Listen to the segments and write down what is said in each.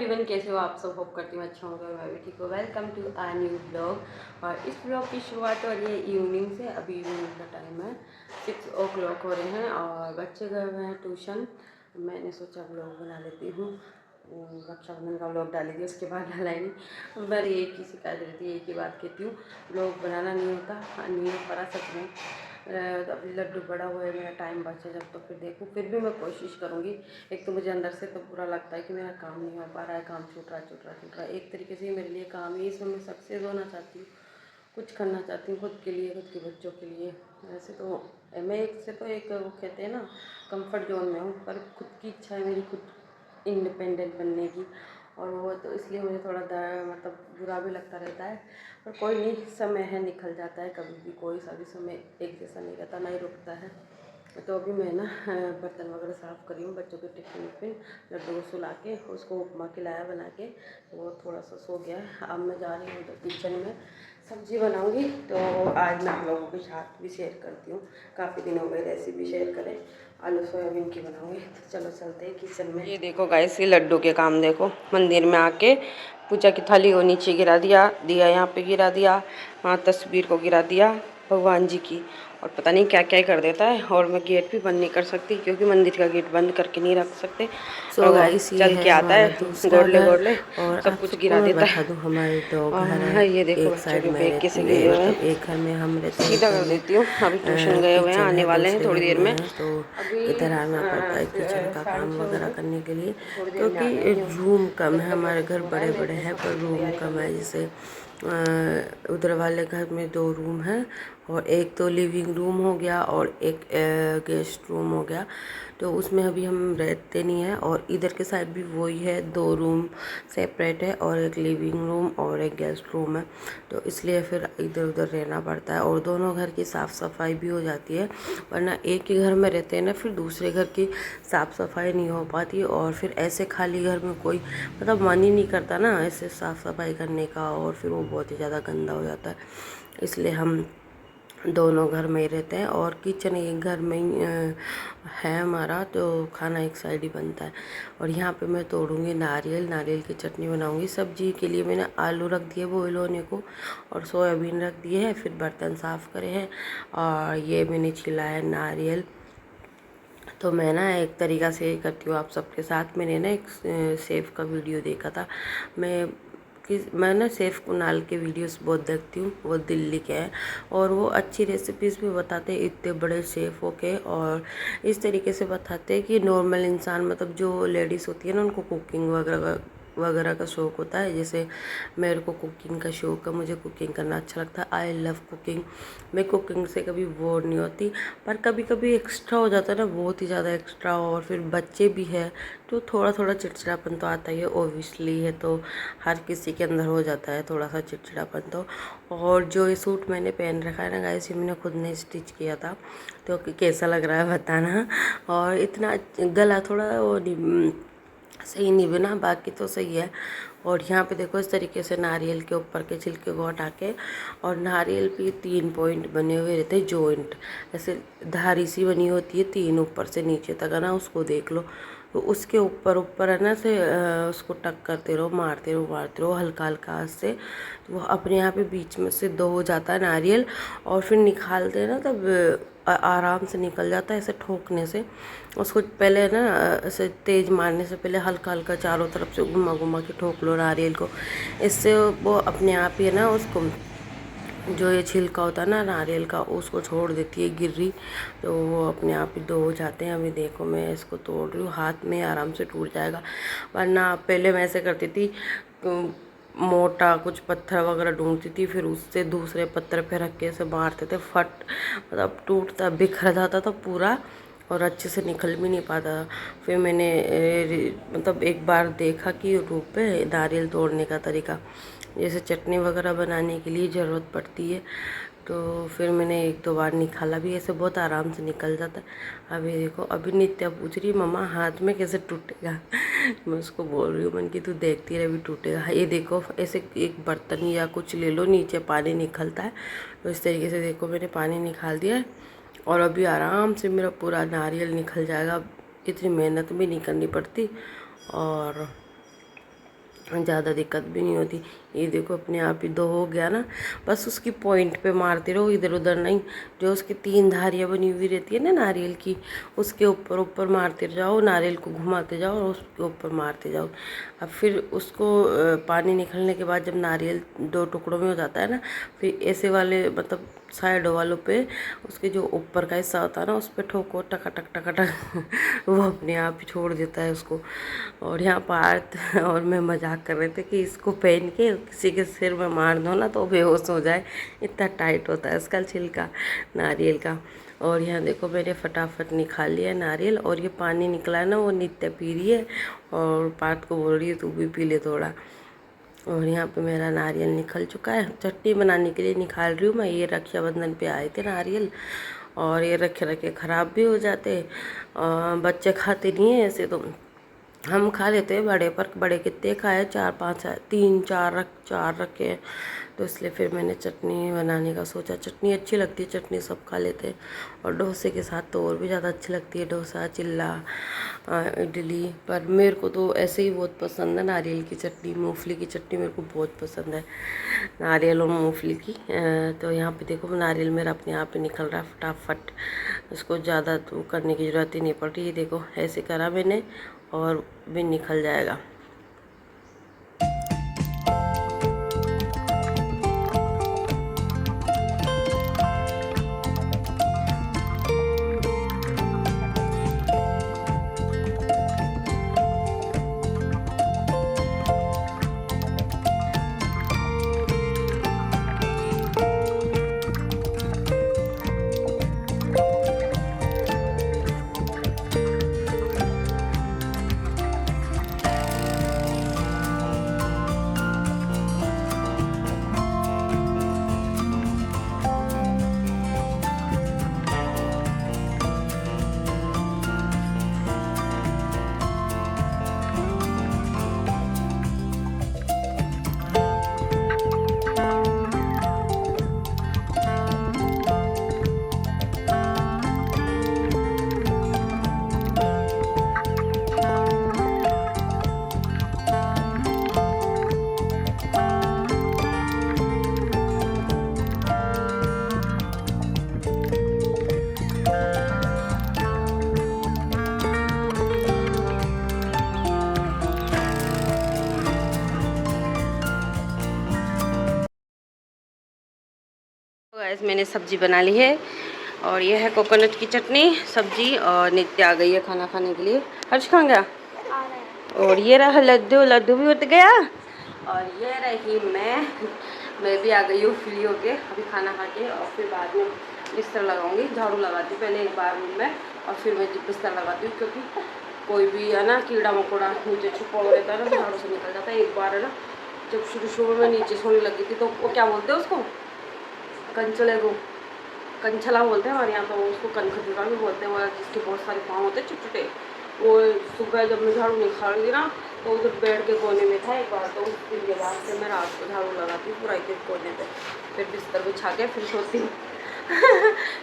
Everyone, कैसे हो आप सब? होप करती हूँ अच्छा होगा। मैं भी ठीक हूँ। Welcome to a new blog. और इस ब्लॉग की शुरुआत हो रही है इवनिंग से। अभी इवनिंग का टाइम है, 6 o'clock हो रहे हैं और बच्चे गए हुए हैं ट्यूशन। मैंने सोचा ब्लॉग बना लेती हूँ, रक्षाबंधन का ब्लॉग डालेगी, उसके बाद डालाई नहीं। मैं एक ही शिकायत रहती है, एक ही बात कहती हूँ, ब्लॉग बनाना नहीं होता, नहीं हो पा सच में। अभी लड्डू बड़ा हुआ है, मेरा टाइम बचे जब तो फिर देखूँ, फिर भी मैं कोशिश करूँगी। एक तो मुझे अंदर से तो बुरा लगता है कि मेरा काम नहीं हो पा रहा है, काम छूट रहा है। एक तरीके से ये मेरे लिए काम है, इसमें मैं सक्सेस होना चाहती हूँ, कुछ करना चाहती हूँ खुद के लिए, खुद के बच्चों के लिए। वैसे तो मैं एक वो कहते हैं ना, कंफर्ट जोन में हूँ, पर खुद की इच्छा है मेरी, खुद इंडिपेंडेंट बनने की। और वो तो इसलिए मुझे थोड़ा मतलब बुरा भी लगता रहता है, पर कोई नहीं, समय है, निकल जाता है। कभी भी कोई सा भी समय एक जैसा नहीं रहता, ना ही रुकता है। तो अभी मैं ना बर्तन वगैरह साफ़ कर रही हूँ, बच्चों के टिफिन विफिन, लड्डू को सुला के उसको उपमा खिलाया बना के, वो थोड़ा सा सो गया है। अब मैं जा रही हूँ तो किचन में सब्ज़ी बनाऊँगी। तो आज मैं आप लोगों के साथ भी शेयर करती हूँ, काफ़ी दिन हो गए रेसिपी शेयर करें। आलू सोयाबीन की बनाऊँगी, तो चलो चलते हैं किचन में। ये देखो गाइस, ये लड्डू के काम देखो। मंदिर में आके पूजा की थाली को नीचे गिरा दिया, दिया यहाँ पे गिरा दिया, वहाँ तस्वीर को गिरा दिया भगवान जी की, और पता नहीं क्या क्या कर देता है। और मैं गेट भी बंद नहीं कर सकती, क्योंकि मंदिर का गेट बंद करके नहीं रख सकते। सो गाइस, ये चल है के आता हमारा है, दूसरा गोडले घर। गोडले और सब आप कुछ सबको गिरा मैं देता बता है। दूं, हमारे दो घर और है। ये देखो एक बच्चों साइड के में बैग कैसे रहती गिरे है, हुए मतलब हैं। एक घर में हम रहते हैं, एक सीधा घर कर में देती हूँ, अभी ट्यूशन गए हुए हैं, किचन आने है, वाले हैं दूसरे थोड़ी घर देर में में। है। तो अभी इधर आना पड़ता है किचन का काम 6:30 वगैरह हो गए, करने के लिए, तो थोड़ी देर में आ क्योंकि जाएंगे वो। रूम कम जब है। तक हमारे बच्चा घर सो रहा है बड़े मैं बड़े इधर हैं, पर सब्जी की रूम तैयारी कर कम है। लेती हूँ। जैसे उधर वाले घर में 2 रूम है, और एक तो लिविंग रूम हो गया और एक गेस्ट रूम हो गया। तो उसमें अभी हम रहते नहीं हैं। और इधर के साइड भी वही है, 2 रूम सेपरेट है, और एक लिविंग रूम और एक गेस्ट रूम है। तो इसलिए फिर इधर उधर रहना पड़ता है, और दोनों घर की साफ़ सफाई भी हो जाती है। वरना एक ही घर में रहते हैं ना, फिर दूसरे घर की साफ़ सफाई नहीं हो पाती। और फिर ऐसे खाली घर में कोई मतलब मन ही नहीं करता ना ऐसे साफ़ सफाई करने का, और फिर वो बहुत ही ज़्यादा गंदा हो जाता है। इसलिए हम दोनों घर में ही रहते हैं, और किचन एक घर में ही है हमारा। तो खाना एक साइड ही बनता है। और यहाँ पे मैं तोड़ूंगी नारियल, नारियल की चटनी बनाऊंगी। सब्जी के लिए मैंने आलू रख दिए बॉयल होने को, और सोयाबीन रख दिए हैं, फिर बर्तन साफ़ करे हैं, और ये मैंने छिला है नारियल। तो मैं ना एक तरीका से करती हूँ आप सबके साथ। मैंने ना एक शेफ़ का वीडियो देखा था। मैं ना शेफ़ कुणाल के वीडियोस बहुत देखती हूँ, वो दिल्ली के हैं, और वो अच्छी रेसिपीज़ भी बताते हैं, इतने बड़े शेफ़ होके। और इस तरीके से बताते हैं कि नॉर्मल इंसान, मतलब जो लेडीज़ होती है ना, उनको कुकिंग वगैरह का शौक़ होता है। जैसे मेरे को कुकिंग का शौक़ है, मुझे कुकिंग करना अच्छा लगता है। I love cooking. मैं कुकिंग से कभी बोर नहीं होती, पर कभी कभी एक्स्ट्रा हो जाता है ना, बहुत ही ज़्यादा एक्स्ट्रा, और फिर बच्चे भी है, तो थोड़ा थोड़ा चिड़चिड़ापन तो आता ही है, ओबियसली है। तो हर किसी के अंदर हो जाता है थोड़ा सा चिड़चिड़ापन तो। और जो ये सूट मैंने पहन रखा है ना गाइस, ये मैंने खुद ने स्टिच किया था। तो कैसा लग रहा है बताना। और इतना गला थोड़ा वो सही नहीं बना, बाकी तो सही है। और यहाँ पे देखो, इस तरीके से नारियल के ऊपर के छिलके को हटा के, और नारियल पे 3 पॉइंट बने हुए रहते हैं, जॉइंट ऐसे धारी सी बनी होती है 3 ऊपर से नीचे तक, है ना, उसको देख लो। तो उसके ऊपर ऊपर है ना से उसको टक करते रहो, मारते रहो हल्का हल्का हाथ से। तो वो अपने यहाँ पे बीच में से 2 हो जाता है नारियल, और फिर निकालते हैं ना, तब आराम से निकल जाता है ऐसे ठोकने से। उसको पहले ना ऐसे तेज़ मारने से पहले हल्का हल्का चारों तरफ से घुमा घुमा के ठोक लो नारियल को। इससे वो अपने आप ही है ना, उसको जो ये छिलका होता है ना नारियल का, उसको छोड़ देती है गिर्री। तो वो अपने आप ही 2 हो जाते हैं। अभी देखो मैं इसको तोड़ रही हूँ, हाथ में आराम से टूट जाएगा। वरना पहले मैं ऐसे करती थी, मोटा कुछ पत्थर वगैरह ढूंढती थी, फिर उससे दूसरे पत्थर पे रख के ऐसे मारते थे, फट मतलब टूटता बिखर जाता था पूरा, और अच्छे से निकल भी नहीं पाता। फिर मैंने मतलब एक बार देखा कि यूट्यूब पे नारियल तोड़ने का तरीका, जैसे चटनी वगैरह बनाने के लिए ज़रूरत पड़ती है। तो फिर मैंने 1-2 बार निकाला भी, ऐसे बहुत आराम से निकल जाता है। अभी देखो, अभी नित्या पूछ रही मम्मा हाथ में कैसे टूटेगा। मैं उसको बोल रही हूँ, मन की तू देखती रह भी टूटेगा। ये देखो, ऐसे एक बर्तन या कुछ ले लो, नीचे पानी निकलता है, तो इस तरीके से देखो मैंने पानी निकाल दिया है, और अभी आराम से मेरा पूरा नारियल निकल जाएगा। इतनी मेहनत भी नहीं करनी पड़ती। और ज़्यादा दिक्कत भी नहीं होती। ये देखो अपने आप ही 2 हो गया ना। बस उसकी पॉइंट पे मारते रहो, इधर उधर नहीं। जो उसकी 3 धारियाँ बनी हुई रहती है ना नारियल की, उसके ऊपर ऊपर मारते जाओ, नारियल को घुमाते जाओ और उसके ऊपर मारते जाओ। अब फिर उसको पानी निकलने के बाद जब नारियल 2 टुकड़ों में हो जाता है ना, फिर ऐसे वाले मतलब साइड वालों पे उसके जो ऊपर का हिस्सा होता है ना, उस पर ठोको, टका टक वो अपने आप ही छोड़ देता है उसको। और यहाँ पार्थ और मैं मजाक कर रहे थे कि इसको पहन के किसी के सिर में मार दो ना तो बेहोश हो जाए, इतना टाइट होता है इसका छिलका नारियल का। और यहाँ देखो मैंने फटाफट निकाल लिया नारियल, और ये पानी निकला है ना वो नित्य पी रही है, और पार्थ को बोल रही है तू भी पी ले थोड़ा। और यहाँ पे मेरा नारियल निकल चुका है, चटनी बनाने के लिए निकाल रही हूँ मैं। ये रक्षाबंधन पे आए थे नारियल, और ये रखे रखे ख़राब भी हो जाते। बच्चे खाते नहीं हैं ऐसे तो, हम खा लेते हैं बड़े, पर बड़े कितने खाए, 4-5 4 रखे हैं। तो इसलिए फिर मैंने चटनी बनाने का सोचा। चटनी अच्छी लगती है, चटनी सब खा लेते हैं, और डोसे के साथ तो और भी ज़्यादा अच्छी लगती है, डोसा, चिल्ला, इडली। पर मेरे को तो ऐसे ही बहुत पसंद है नारियल की चटनी, मूंगफली की चटनी मेरे को बहुत पसंद है, नारियल और मूंगफली की। तो यहाँ पे देखो नारियल मेरा अपने आप ही निकल रहा है फटाफट, इसको ज़्यादा तो करने की ज़रूरत ही नहीं पड़ रही। देखो ऐसे करा मैंने और भी निकल जाएगा। गाइस मैंने सब्जी बना ली है, और ये है कोकोनट की चटनी, सब्जी, और नित्य आ गई है खाना खाने के लिए। हर्ष कहाँ गया? और ये रहा लड्डू, लड्डू भी उठ गया। और ये रही मैं भी आ गई हूँ फ्री होके अभी खाना खा के, और फिर बाद में बिस्तर लगाऊंगी, झाड़ू लगाती हूँ पहले एक बार रूम में, और फिर मैं बिस्तर लगाती हूँ, क्योंकि कोई भी है ना कीड़ा मकोड़ा नीचे छुपा हुआ रहता है ना, झाड़ू से निकल जाता है। एक बार है ना जब शुरू में नीचे सोने लगी थी, तो वो क्या बोलते हैं उसको, कंचले को कंचला बोलते हैं हमारे यहाँ, तो उसको कनखजूरा भी बोलते हैं, वो जिसके बहुत सारे पाँव होते हैं छोटे छोटे। वो सुबह जब मैं झाड़ू निकाल दी ना, तो उधर बेड के कोने में था एक बार, तो उसके लिए बाद से मैं रात को झाड़ू लगाती हूँ पूरा एक कोने पे, फिर बिस्तर बिछा के फिर सोती हूँ।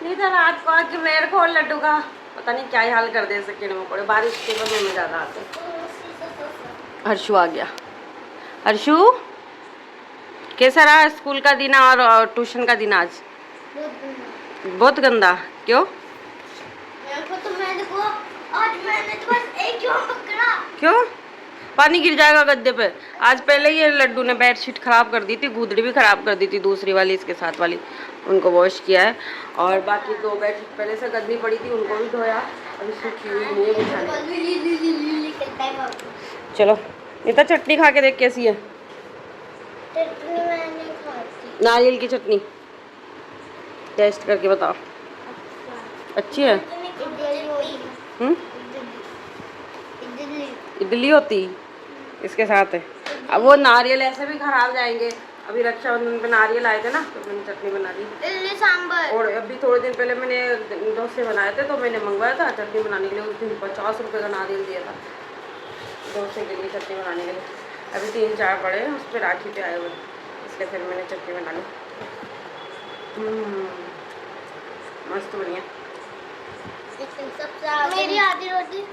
नहीं था रात को आके मेरे को लड्डू का पता नहीं क्या ही हाल कर दे ऐसे कीड़े मकोड़े, बारिश के बदले में ज़्यादा आते। हर्षु आ गया। हर्षु कैसा रहा स्कूल का दिन और ट्यूशन का दिन आज? बहुत गंदा। क्यों? मैंने तो बस एक ही पकड़ा। क्यों? पानी गिर जाएगा गद्दे पे। आज पहले ही लड्डू ने बेडशीट खराब कर दी थी, गुदड़ी भी खराब कर दी थी, दूसरी वाली इसके साथ वाली, उनको वॉश किया है, और बाकी 2 बेडशीट पहले से गंदी पड़ी थी उनको भी धोया, अभी सूखी हुई नहीं है बिछाने। चलो इतना चटनी खा के देख कैसी है। नारियल की चटनी टेस्ट करके बताओ। अच्छी है? इडली होती इसके साथ है। अब वो नारियल ऐसे भी खराब जाएंगे, अभी रक्षाबंधन पे नारियल आए थे ना, तो मैंने चटनी बना दी, इडली सांभर। और अभी थोड़े दिन पहले मैंने डोसे बनाए थे, तो मैंने मंगवाया था चटनी बनाने के लिए, उस दिन 50 रुपये का नारियल दिया था डोसे के लिए, चटनी बनाने के लिए। अभी 3-4 पड़े हैं उस पर राखी पे आए हुए, इसलिए फिर मैंने चटनी बना ली। मस्त बढ़िया। मेरी आधी रोटी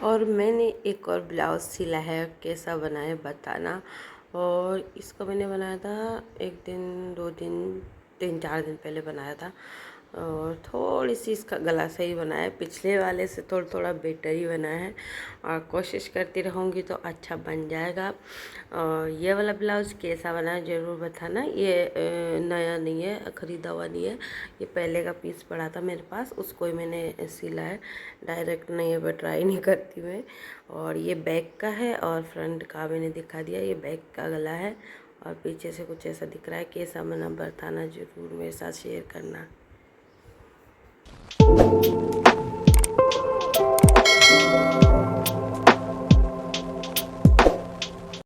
और मैंने एक और ब्लाउज़ सिला है, कैसा बना है बताना। और इसको मैंने बनाया था 1 दिन 2 दिन 3-4 दिन पहले बनाया था। और थोड़ी सी इसका गला सही बना है, पिछले वाले से थोड़ा बेटर ही बना है। और कोशिश करती रहूँगी तो अच्छा बन जाएगा। और ये वाला ब्लाउज़ कैसा बना है ज़रूर बताना। ये नया नहीं है, ख़रीदा हुआ नहीं है, ये पहले का पीस पड़ा था मेरे पास, उसको ही मैंने सिला है। डायरेक्ट नहीं है, पर ट्राई नहीं करती मैं। और ये बैक का है और फ्रंट का मैंने दिखा दिया। ये बैक का गला है और पीछे से कुछ ऐसा दिख रहा है। कैसा बना बताना, ज़रूर मेरे साथ शेयर करना।